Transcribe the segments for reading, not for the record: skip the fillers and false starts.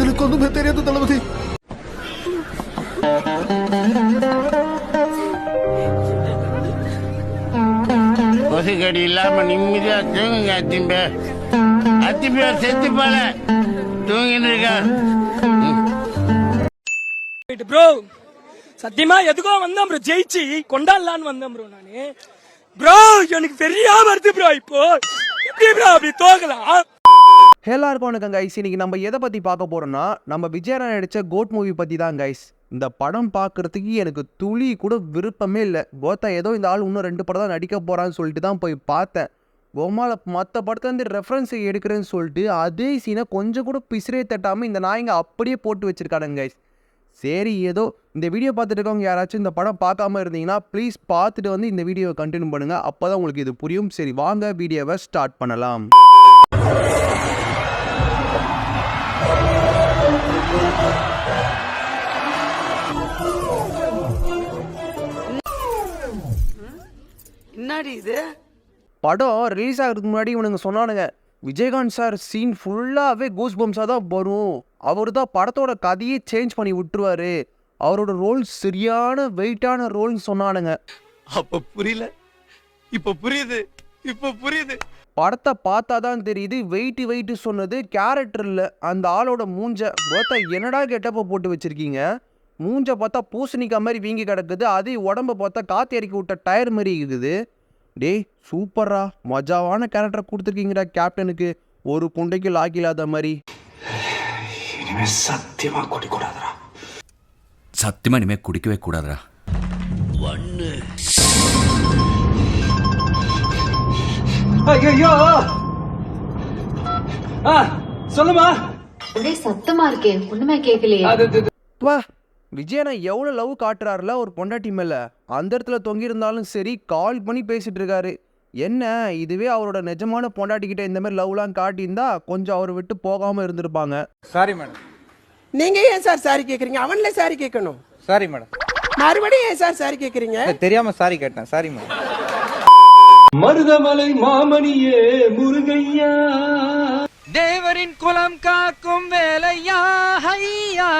எனக்கு ஒண்ணுமே தெரியாது தளபதி. கொசுக்கடி இல்லாம நிம்மதியா தூங்குங்க. அத்திம்பேர் செத்து போல தூங்கிட்டு இருக்கார். ப்ரோ சத்தியமா எதுக்கோ வந்தேன் ப்ரோ, ஜெயிச்சு கொண்டாடலான்னு வந்தேன் ப்ரோ. நானு ப்ரோ எனக்கு பெரிய வருது ப்ரோ. இப்போ எப்படி ப்ரோ அப்படி தோக்கலாம்? எல்லாருக்கும் வணக்கம் கைஸ். இன்னைக்கு நம்ம எதை பற்றி பார்க்க போகிறோம்னா, நம்ம விஜயனா நடித்த கோட் மூவி பற்றி தான் கைஸ். இந்த படம் பார்க்குறதுக்கு எனக்கு துளி கூட விருப்பமே இல்லை. கோத்தா ஏதோ இந்த ஆள் இன்னும் 2 படம் தான் நடிக்க போகிறான்னு சொல்லிட்டு தான் போய் பார்த்தேன். கோமால மற்ற படத்துலேருந்து ரெஃபரன்ஸ் எடுக்கிறேன்னு சொல்லிட்டு அதே சீனை கொஞ்சம் கூட பிசிறே தட்டாமல் இந்த நாய்ங்க அப்படியே போட்டு வச்சுருக்கானுங்க கைஸ். சரி, ஏதோ இந்த வீடியோ பார்த்துட்டு இருக்கவங்க யாராச்சும் இந்த படம் பார்க்காம இருந்தீங்கன்னா ப்ளீஸ் பார்த்துட்டு வந்து இந்த வீடியோவை கண்டினியூ பண்ணுங்கள். அப்போ தான் உங்களுக்கு இது புரியும். சரி வாங்க வீடியோவை ஸ்டார்ட் பண்ணலாம். என்னடி இது படம் ரிலீஸ் ஆகிறதுக்கு முன்னாடி இவனுங்க சொன்னானுங்க, விஜயகாந்த் சார் சீன் ஃபுல்லாகவே கூஸ் பம்ஸாக தான் வரும், அவர் தான் படத்தோட கதையை சேஞ்ச் பண்ணி விட்டுருவாரு, அவரோட ரோல் சரியான வெயிட்டான ரோல்னு சொன்னானுங்க. அப்ப புரியல, இப்ப புரியுது, இப்ப புரியுது. படத்தை பார்த்தா தான் தெரியுது வெயிட்டு சொன்னது கேரக்டர் இல்லை, அந்த ஆளோட மூஞ்ச. பார்த்தா என்னடா கெட்டப்ப போட்டு வச்சிருக்கீங்க, மூஞ்ச பார்த்தா பூசணிக்கா மாதிரி வீங்கி கிடக்குது, அதே உடம்பை பார்த்தா காற்று இறக்கி விட்ட டயர் மாதிரி இருக்குது. டேய் சூப்பரா மஜாவான கேரக்டரை கொடுத்துருக்கீங்கடா கேப்டனுக்கு, ஒரு குண்டைக்கு லாக் இல்லாத மாதிரி. இனிமே சத்தியமா குடிக்கூடாதுடா, சத்தியமா இனிமே குடிக்கவே கூடாதுடா. ஐயோ சொல்லுமா, ஒரே சத்தமா இருக்கே, ஒண்ணுமே கேட்கலையே. வா, விஜயனா எவ்வளோ லவ் காட்டுறாருல ஒரு பொண்டாட்டி மேலே, அந்த இடத்துல தொங்கியிருந்தாலும் சரி கால் பண்ணி பேசிட்டு இருக்காரு. என்ன இதுவே அவரோட நிஜமான பொண்டாட்டிக்கிட்ட இந்த மாதிரி லவ்லாம் காட்டியிருந்தா கொஞ்சம் அவரை விட்டு போகாமல் இருந்திருப்பாங்க. Sorry madam. நீங்க ஏன் சார் சாரி கேக்குறீங்க? அவன்ல சாரி கேட்கணும். Sorry madam. மறுபடியும் ஏன் சார் சாரி கேக்குறீங்க? தெரியாம சாரி கேட்டேன். Sorry madam. மருதமலை மாமணியே முருகையா, தேவரின் குலம் காக்கும் வேலையா ஐயா.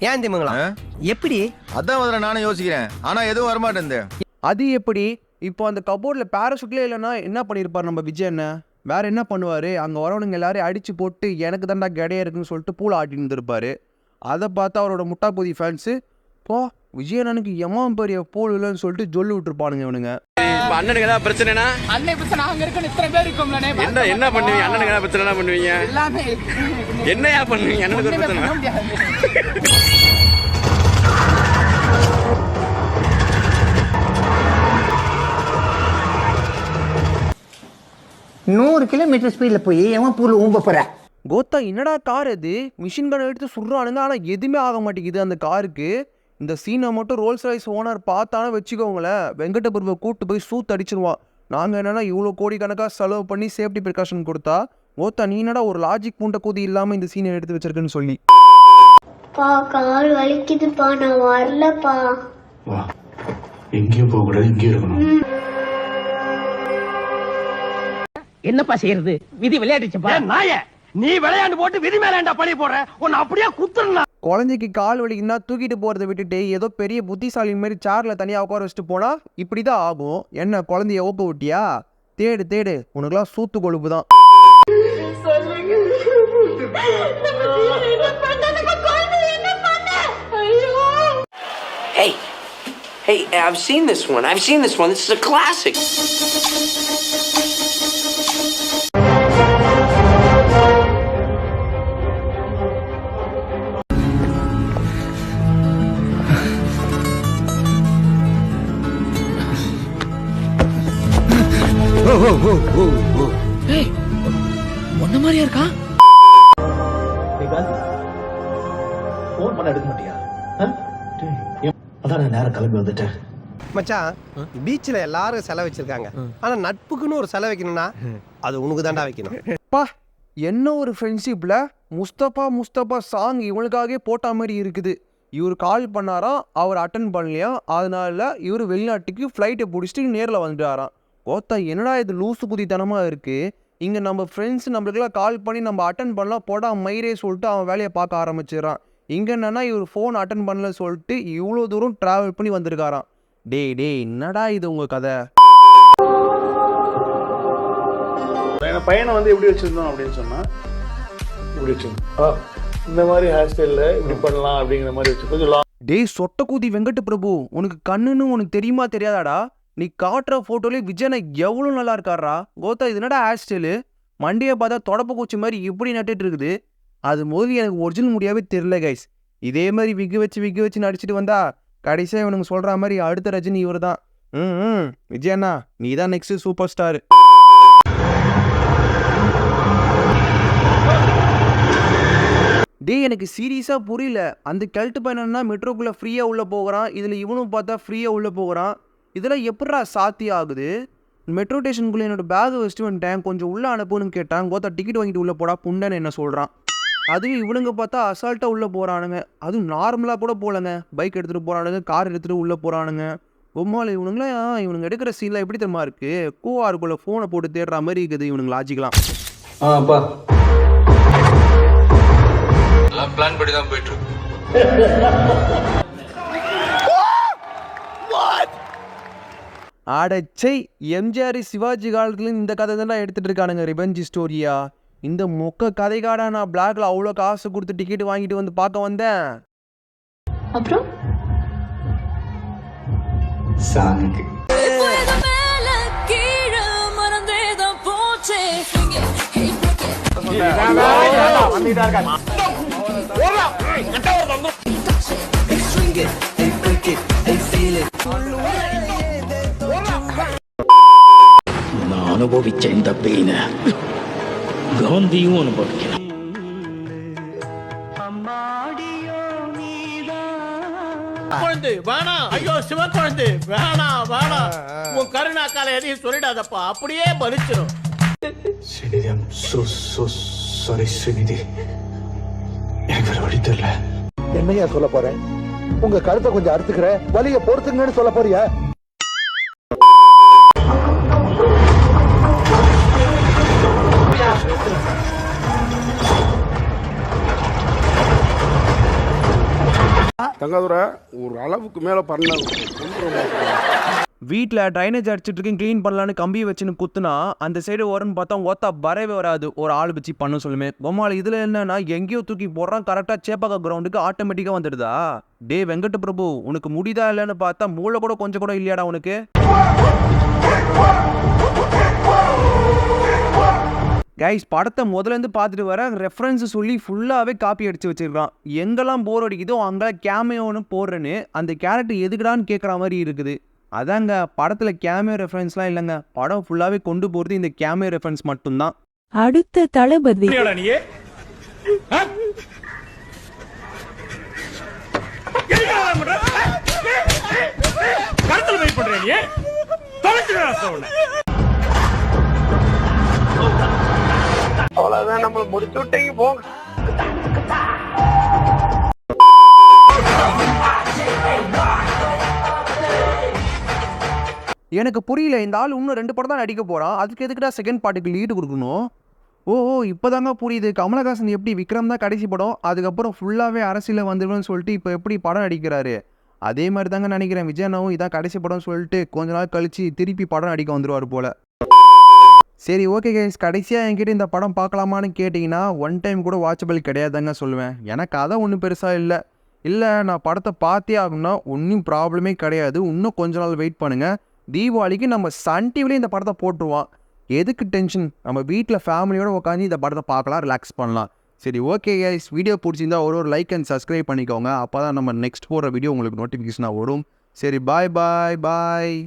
ஏன் திமுங்களா எப்படி? அதான் முதல்ல நானும் யோசிக்கிறேன், ஆனா எதுவும் வரமாட்டேன். அது எப்படி? இப்போ அந்த கபோர்டில் பேராஷூட்லேயே இல்லைன்னா என்ன பண்ணியிருப்பார் நம்ம விஜயண்ண? வேற என்ன பண்ணுவார்? அங்கே வரவனுங்க எல்லாரையும் அடித்து போட்டு எனக்கு தான்டா கடையா இருக்குன்னு சொல்லிட்டு பூலை ஆட்டின்னு இருந்திருப்பாரு. அதை பார்த்து அவரோட முட்டாப்பூதி ஃபேன்ஸு போ விஜயண்ணனுக்கு எம்மாம் பெரிய பூல் இல்லைன்னு சொல்லிட்டு சொல்லி விட்டுருப்பானுங்க இவனுங்க. அண்ணனுக்கு ஏதாவது பிரச்சனைனா அண்ணன் பிரச்சனை நாங்க இருக்கோம், இத்தனை பேர் இருக்கோம்ல. என்ன பண்ணுவீங்க? அண்ணனுக்கு ஏதாவது பிரச்சனை பண்ணுவீங்க? எல்லாமே என்னையா பண்ணுவீங்க? அண்ணனுக்கு ஒரு பிரச்சனை. 100 கிலோமீட்டர் ஸ்பீட்ல போய் எவன் பூல ஊம்ப போற? கோத்தா என்னடா கார் அது? மிஷின் கன் எடுத்து சுடுறானுங்க, ஆனால் எதுவுமே ஆக மாட்டேங்குது அந்த காருக்கு. இந்த சீனை மட்டும் ரோல்ஸ் ராய்ஸ் ஓனர் பார்த்தானே வச்சுக்கோங்களேன், வெங்கடபுரவை கூப்பிட்டு போய் சூத்து அடிச்சிருவான். நாங்கள் என்னன்னா இவ்வளோ கோடி கணக்காக செலவு பண்ணி சேஃப்டி ப்ரிகாஷன் கொடுத்தா, கோத்தா நீ என்னடா ஒரு லாஜிக் பூண்ட கூதி இல்லாமல் இந்த சீனை எடுத்து வச்சிருக்குன்னு சொல்லி. பா கால் வலிக்குதுப்பா, நான் வரலப்பா. வா, எங்கேயும் போக கூடாது, இங்கே இருக்கணும். என்னப்பா செய்யறது? விதி விளையாடுச்சுப்பா. நாய நீ விளையாண்டு போட்டு விதி மேலாண்டா பழி போடுற, உன்னை அப்படியே குத்துறா. குழந்தைக்கு கால் வலிக்குன்னா தூக்கிட்டு போகிறத விட்டுட்டு ஏதோ பெரிய புத்திசாலி மாதிரி சேரில் தனியாக உட்கார வச்சுட்டு போனால் இப்படி தான் ஆகும். என்ன குழந்தைய ஓப்ப விட்டியா? தேடு உனக்குலாம் சூத்து கொழுப்பு தான். Hey, I've seen this one. This is a classic. ஒன்ன மாதிரியா இருக்கா? போன் பண்ண எடுக்க மாட்டியா? அதான் நேரம் கிளம்பி வந்துட்டேன். மச்சான், பீச்ல எல்லாரும் செலவு வச்சிருக்காங்க, ஆனா நட்புக்குன்னு ஒரு செலவு வைக்கணும்னா அது உனக்கு தாண்டா வைக்கணும். பா என்ன ஒரு ஃப்ரெண்ட்ஷிப்பில் முஸ்தபா சாங் இவனுக்காகவே போட்ட மாதிரி இருக்குது. இவர் கால் பண்ணாராம், அவர் அட்டன் பண்ணலையா, அதனால இவர் வெளிநாட்டுக்கு ஃப்ளைட்டை பிடிச்சிட்டு நேரில் வந்துட்டாராம். கோத்தா என்னடா இது லூசு குதித்தனமாக இருக்குது. இங்கே நம்ம ஃப்ரெண்ட்ஸ் நம்மளுக்கெல்லாம் கால் பண்ணி நம்ம அட்டன் பண்ணலாம் போடா மயிரே சொல்லிட்டு அவன் வேலையை பார்க்க ஆரம்பிச்சிடறான். இங்கே என்னன்னா இவர் ஃபோன் அட்டன் பண்ணல சொல்லிட்டு இவ்வளோ தூரம் ட்ராவல் பண்ணி வந்திருக்காராம். டேய் என்னடா இது உங்கள் கதை? பையனை வந்து எப்படி வச்சிருந்தோம் அப்படின்னு சொன்னா இப்படி வச்சிருந்தோம். இந்த மாதிரி ஹேர் ஸ்டைலில் இப்படி பண்ணலாம் அப்படிங்கிற மாதிரி வச்சு கொஞ்சம் டேய் சொட்ட கூதி வெங்கட் பிரபு, உனக்கு கண்ணுன்னு உனக்கு தெரியுமா தெரியாதாடா? நீ காட்டுற ஃபோட்டோலே விஜயனை எவ்வளோ நல்லா இருக்காரா கோத்தா. இது என்னடா ஹேர் ஸ்டைலு? மண்டியை பார்த்தா தொடப்ப குச்சி மாதிரி இப்படி நட்டுட்டு இருக்குது. அது முதல்ல எனக்கு ஒரிஜினல் முடியாவே தெரில கைஸ். இதே மாதிரி விக்கு வச்சு நடிச்சிட்டு வந்தா கடைசியாக இவனுங்க சொல்கிற மாதிரி அடுத்த ரஜினி இவர் தான். விஜயண்ணா நீ தான் நெக்ஸ்ட் சூப்பர் ஸ்டார். டே எனக்கு சீரியஸாக புரியல. அந்த கெல்ட்டு பையனா மெட்ரோக்குள்ளே ஃப்ரீயாக உள்ளே போகிறான், இதில் இவனும் பார்த்தா ஃப்ரீயாக உள்ளே போகிறான். இதெல்லாம் எப்படா சாத்தியம் ஆகுது? மெட்ரோ ஸ்டேஷனுக்குள்ளே என்னோட பேகை வச்சுட்டு வந்துட்டேன், கொஞ்சம் உள்ளே அனுப்புன்னு கேட்டான். கோத்தா டிக்கெட் வாங்கிட்டு உள்ளே போடா புண்டன்னு என்ன சொல்கிறான். அதுவும் இவனுங்க பார்த்தா அசால்ட்டாக உள்ளே போகிறானுங்க. அதுவும் நார்மலாக கூட போகலங்க, பைக் எடுத்துகிட்டு போகிறானுங்க, கார் எடுத்துகிட்டு உள்ளே போகிறானுங்க. பொம்மால் இவனுங்க எடுக்கிற சீன்லாம் எப்படி தெரியுமா இருக்குது? கூவாருக்குள்ளே ஃபோனை போட்டு தேடுற மாதிரி இருக்குது இவனுங்க லாஜிக்கலாம். பிளான் படி தான் போயிட்டு இருக்கு. ஆடச்சை எம்ஜிஆர் சிவாஜி காலத்துலேருந்து இந்த கதை தானே எடுத்துகிட்டு இருக்கானுங்க ரிவெஞ்ச் ஸ்டோரியா. இந்த மொக்க கதைக்காடா நான் பிளாக்ல அவ்வளோ காசு கொடுத்து டிக்கெட் வாங்கிட்டு வந்து பார்க்க வந்தேன். அப்புறம் சாங்குக்கு நான் அனுபவிச்ச இந்த பெயின காந்தியும் அனுபவிக்கிறேன். குழந்தை வேணாம், ஐயோ சிவக்குழந்தை வேணாம், உன் கருணாக்கால எதையும் சொல்லிடாதப்பா, அப்படியே பலிச்சிடும். Srinidhi, I'm so sorry Srinidhi, எனக்கு வேற வழி தெரியல. என்னையா சொல்ல போறேன்? உங்க கருத்தை கொஞ்சம் அறுத்துக்கிற வலிய பொறுத்துங்கன்னு சொல்ல போறியா? தங்காதுரை ஒரு அளவுக்கு மேல பண்ண வீட்டில் ட்ரைனேஜ் அடிச்சிட்டு இருக்கேன், க்ளீன் பண்ணலான்னு கம்பியை வச்சுன்னு குத்துனா அந்த சைடு வரன்னு பார்த்தா ஓத்தா வரவே வராது. ஒரு ஆள் வச்சு பண்ண சொல்லுமே பொம்மாள். இதில் என்னன்னா எங்கேயோ தூக்கி போடுறான், கரெக்டாக சேப்பாக்கா கிரவுண்டுக்கு ஆட்டோமேட்டிக்காக வந்துடுதா. டே வெங்கட் பிரபு, உனக்கு முடிதா இல்லைன்னு பார்த்தா மூளை கூட கொஞ்சம் கூட இல்லையாடா உனக்கு? கைஸ் படத்தை முதலேருந்து பார்த்துட்டு வர ரெஃபரன்ஸ் சொல்லி ஃபுல்லாகவே காப்பி அடித்து வச்சிருக்கான். எங்கெல்லாம் போர் அடிக்குதோ அங்கெல்லாம் கேமியோன்னு போடுறேன்னு அந்த கேரக்டர் எதுக்குடான்னு கேட்குற மாதிரி இருக்குது. அதாங்க படத்தில் கேமியோ ரெஃபரன்ஸ்லாம் இல்லைங்க, படம் ஃபுல்லாகவே கொண்டு போகிறது இந்த கேமியோ ரெஃபரன்ஸ் மட்டும்தான். அடுத்த தளபதி அவ்வளவுதான், நம்மள முடிச்சு விட்டீங்க போங்க. எனக்கு புரியல, இந்த ஆள் இன்னும் 2 படம் தான் நடிக்க போகிறான், அதுக்கு எதுக்குடா செகண்ட் பார்ட்டுக்கு லீடு கொடுக்கணும்? ஓ இப்போதாங்க புரியுது. கமலஹாசன் எப்படி விக்ரம் தான் கடைசி படம், அதுக்கப்புறம் ஃபுல்லாகவே அரசியலில் வந்துடுவேன்னு சொல்லிட்டு இப்போ எப்படி படம் நடிக்கிறாரு, அதே மாதிரி தாங்க நினைக்கிறேன் விஜயனாவும் இதான் கடைசி படம் சொல்லிட்டு கொஞ்ச நாள் கழிச்சு திருப்பி படம் நடிக்க வந்துடுவார் போல். சரி ஓகே கைஸ், கடைசியாக என்கிட்ட இந்த படம் பார்க்கலாமான்னு கேட்டிங்கன்னா 1 டைம் கூட வாட்சபிள் கிடையாதுங்க சொல்லுவேன். எனக்கு அதான் ஒன்றும் பெருசாக இல்லை நான் படத்தை பார்த்தே ஆகணும்னா ஒன்றும் ப்ராப்ளமே கிடையாது. இன்னும் கொஞ்ச நாள் வெயிட் பண்ணுங்கள், தீபாவளிக்கு நம்ம சன் டிவிலே இந்த படத்தை போட்டுருவான். எதுக்கு டென்ஷன், நம்ம வீட்டில் ஃபேமிலியோடு உட்காந்து இந்த படத்தை பார்க்கலாம், ரிலாக்ஸ் பண்ணலாம். சரி ஓகே கைஸ், வீடியோ பிடிச்சிருந்தா ஒரு லைக் அண்ட் சப்ஸ்கிரைப் பண்ணிக்கோங்க, அப்போ தான் நம்ம நெக்ஸ்ட் போடுற வீடியோ உங்களுக்கு நோட்டிஃபிகேஷனாக வரும். சரி பாய்.